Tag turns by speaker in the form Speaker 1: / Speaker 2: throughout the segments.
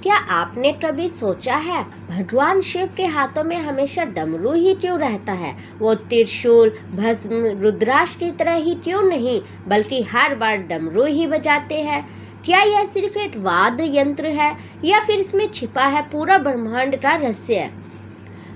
Speaker 1: क्या आपने कभी सोचा है भगवान शिव के हाथों में हमेशा डमरू ही क्यों रहता है? वो त्रिशूल, भस्म, रुद्राक्ष की तरह ही क्यों नहीं, बल्कि हर बार डमरू ही बजाते हैं? क्या यह सिर्फ एक वाद्य यंत्र है या फिर इसमें छिपा है पूरा ब्रह्मांड का रहस्य?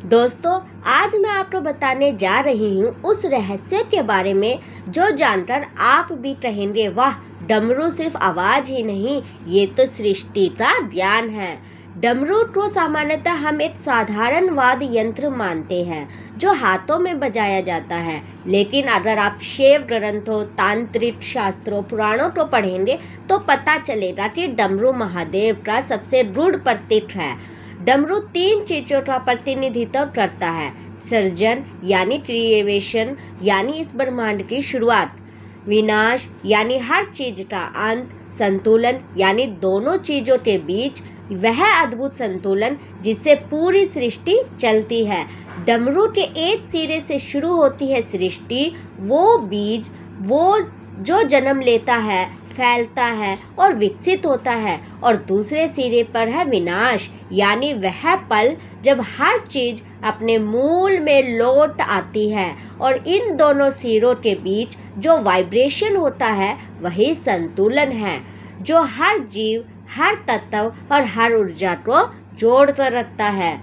Speaker 1: दोस्तों, आज मैं आपको बताने जा रही हूँ उस रहस्य के बारे में जो जानकर आप भी कहेंगे, वाह, डमरू सिर्फ आवाज ही नहीं, ये तो सृष्टि का ज्ञान है। डमरू को सामान्यतः हम एक साधारण वाद्य यंत्र मानते हैं जो हाथों में बजाया जाता है, लेकिन अगर आप शिव ग्रंथों, तांत्रिक शास्त्रों, पुराणों को पढ़ेंगे तो पता चलेगा कि डमरू महादेव का सबसे रूढ़ प्रतीक है। डमरू 3 चीजों का प्रतिनिधित्व करता है: सर्जन यानी क्रिएशन यानी इस ब्रह्मांड की शुरुआत, विनाश यानी हर चीज का अंत, संतुलन यानी दोनों चीजों के बीच वह अद्भुत संतुलन जिससे पूरी सृष्टि चलती है। डमरू के एक सिरे से शुरू होती है सृष्टि, वो बीज, वो जो जन्म लेता है, फैलता है और विकसित होता है, और दूसरे सिरे पर है विनाश यानी वह पल जब हर चीज अपने मूल में लौट आती है, और इन दोनों सिरों के बीच जो वाइब्रेशन होता है वही संतुलन है जो हर जीव, हर तत्व और हर ऊर्जा को जोड़कर रखता है।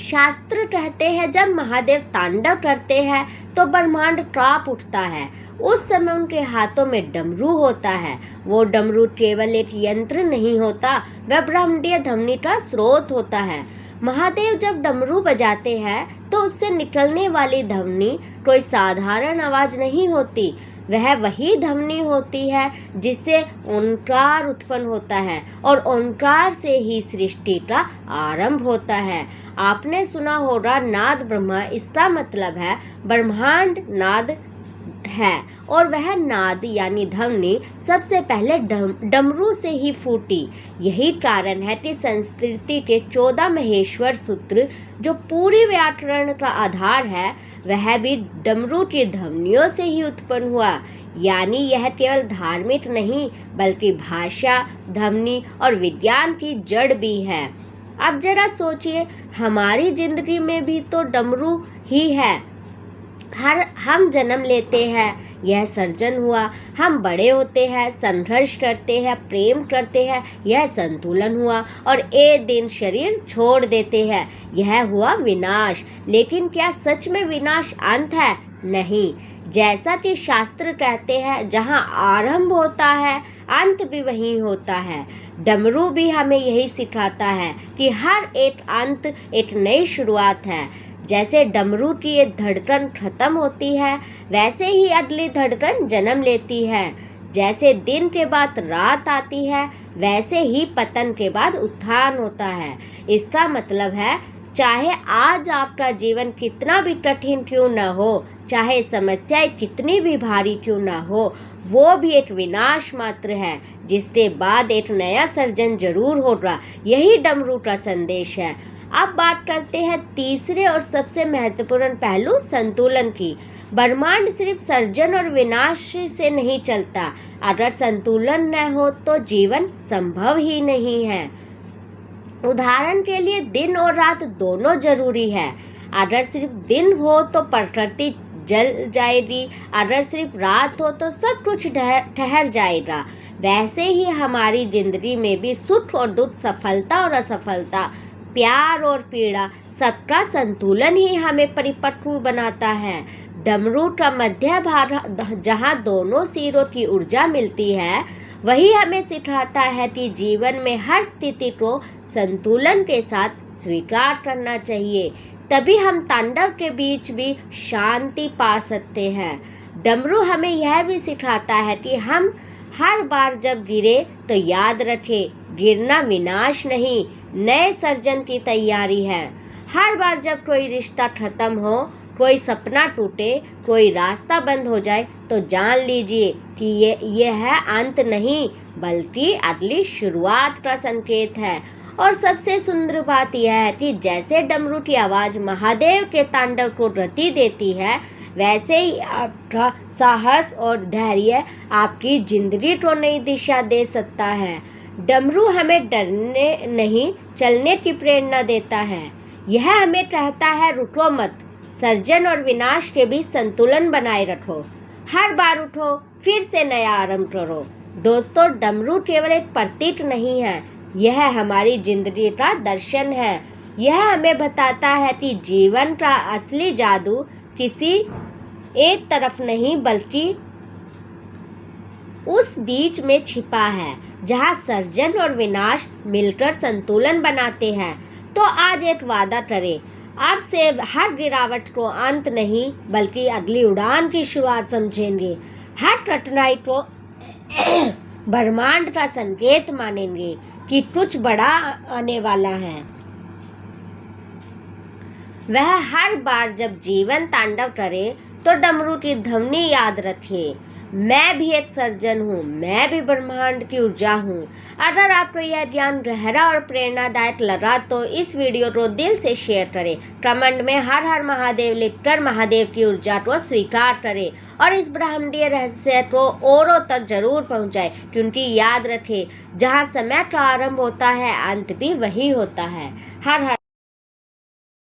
Speaker 1: शास्त्र कहते हैं जब महादेव तांडव करते हैं तो ब्रह्मांड कांप उठता है। उस समय उनके हाथों में डमरू होता है। वो डमरू केवल एक यंत्र नहीं होता, वह ब्रह्मांडीय ध्वनि का स्रोत होता है। महादेव जब डमरू बजाते हैं तो उससे निकलने वाली ध्वनि कोई साधारण आवाज नहीं होती, वह वही ध्वनि होती है जिससे ओंकार उत्पन्न होता है, और ओंकार से ही सृष्टि का आरंभ होता है। आपने सुना होगा नाद ब्रह्मा, इसका मतलब है ब्रह्मांड नाद है, और वह नाद यानी ध्वनि सबसे पहले डमरू से ही फूटी। यही कारण है कि संस्कृति के 14 महेश्वर सूत्र जो पूरी व्याकरण का आधार है, वह भी डमरू की ध्वनियों से ही उत्पन्न हुआ। यानी यह केवल धार्मिक नहीं बल्कि भाषा, ध्वनि और विज्ञान की जड़ भी है। अब जरा सोचिए, हमारी जिंदगी में भी तो डमरू ही है। हम जन्म लेते हैं, यह सर्जन हुआ। हम बड़े होते हैं, संघर्ष करते हैं, प्रेम करते हैं, यह संतुलन हुआ, और एक दिन शरीर छोड़ देते हैं, यह हुआ विनाश। लेकिन क्या सच में विनाश अंत है? नहीं। जैसा कि शास्त्र कहते हैं, जहाँ आरंभ होता है अंत भी वहीं होता है। डमरू भी हमें यही सिखाता है कि हर एक अंत एक नई शुरुआत है। जैसे डमरू की एक धड़कन खत्म होती है, वैसे ही अगली धड़कन जन्म लेती है। जैसे दिन के बाद रात आती है, वैसे ही पतन के बाद उत्थान होता है। इसका मतलब है, चाहे आज आपका जीवन कितना भी कठिन क्यों न हो, चाहे समस्याएं कितनी भी भारी क्यों न हो, वो भी एक विनाश मात्र है, जिसके बाद एक नया सर्जन जरूर होगा। यही डमरू का संदेश है। अब बात करते हैं तीसरे और सबसे महत्वपूर्ण पहलू, संतुलन की। ब्रह्मांड सिर्फ सर्जन और विनाश से नहीं चलता। अगर संतुलन न हो तो जीवन संभव ही नहीं है। उदाहरण के लिए दिन और रात दोनों जरूरी है। अगर सिर्फ दिन हो तो प्रकृति जल जाएगी, अगर सिर्फ रात हो तो सब कुछ ठहर जाएगा। वैसे ही हमारी जिंदगी में भी सुख और दुख, सफलता और असफलता, प्यार और पीड़ा, सबका संतुलन ही हमें परिपक्व बनाता है। डमरू का मध्य भाग, जहाँ दोनों सिरों की ऊर्जा मिलती है, वही हमें सिखाता है कि जीवन में हर स्थिति को संतुलन के साथ स्वीकार करना चाहिए। तभी हम तांडव के बीच भी शांति पा सकते हैं। डमरू हमें यह भी सिखाता है कि हम हर बार जब गिरे तो याद रखें, गिरना विनाश नहीं, नए सर्जन की तैयारी है। हर बार जब कोई रिश्ता खत्म हो, कोई सपना टूटे, कोई रास्ता बंद हो जाए, तो जान लीजिए कि ये है अंत नहीं बल्कि अगली शुरुआत का संकेत है। और सबसे सुंदर बात यह है कि जैसे डमरू की आवाज महादेव के तांडव को गति देती है, वैसे ही आपका साहस और धैर्य आपकी जिंदगी को नई दिशा दे सकता है। डमरू हमें डरने नहीं, चलने की प्रेरणा देता है। यह हमें कहता है, रुको मत, सर्जन और विनाश के बीच संतुलन बनाए रखो। हर बार उठो, फिर से नया आरंभ करो। दोस्तों, डमरू केवल एक प्रतीक नहीं है, यह हमारी जिंदगी का दर्शन है। यह हमें बताता है कि जीवन का असली जादू किसी एक तरफ नहीं, बल्कि उस बीच में छिपा है, जहाँ सर्जन और विनाश मिलकर संतुलन बनाते हैं। तो आज एक वादा करें, अब से हर गिरावट को अंत नहीं, बल्कि अगली उड़ान की शुरुआत समझेंगे। हर कठिनाई को ब्रह्मांड का संकेत मानेंगे कि कुछ बड़ा आने वाला है। वह हर बार जब जीवन तांडव करे तो डमरू की ध्वनि याद रखे, मैं भी एक सर्जन हूँ, मैं भी ब्रह्मांड की ऊर्जा हूँ। अगर आपको यह ज्ञान गहरा और प्रेरणादायक लगा तो इस वीडियो को दिल से शेयर करें। कमेंट में हर हर महादेव लिखकर महादेव की ऊर्जा को स्वीकार करें और इस ब्रह्मांडीय रहस्य को औरों तक जरूर पहुँचाए, क्योंकि याद रखें, जहाँ समय का आरंभ होता है, अंत भी वही होता है। हर हर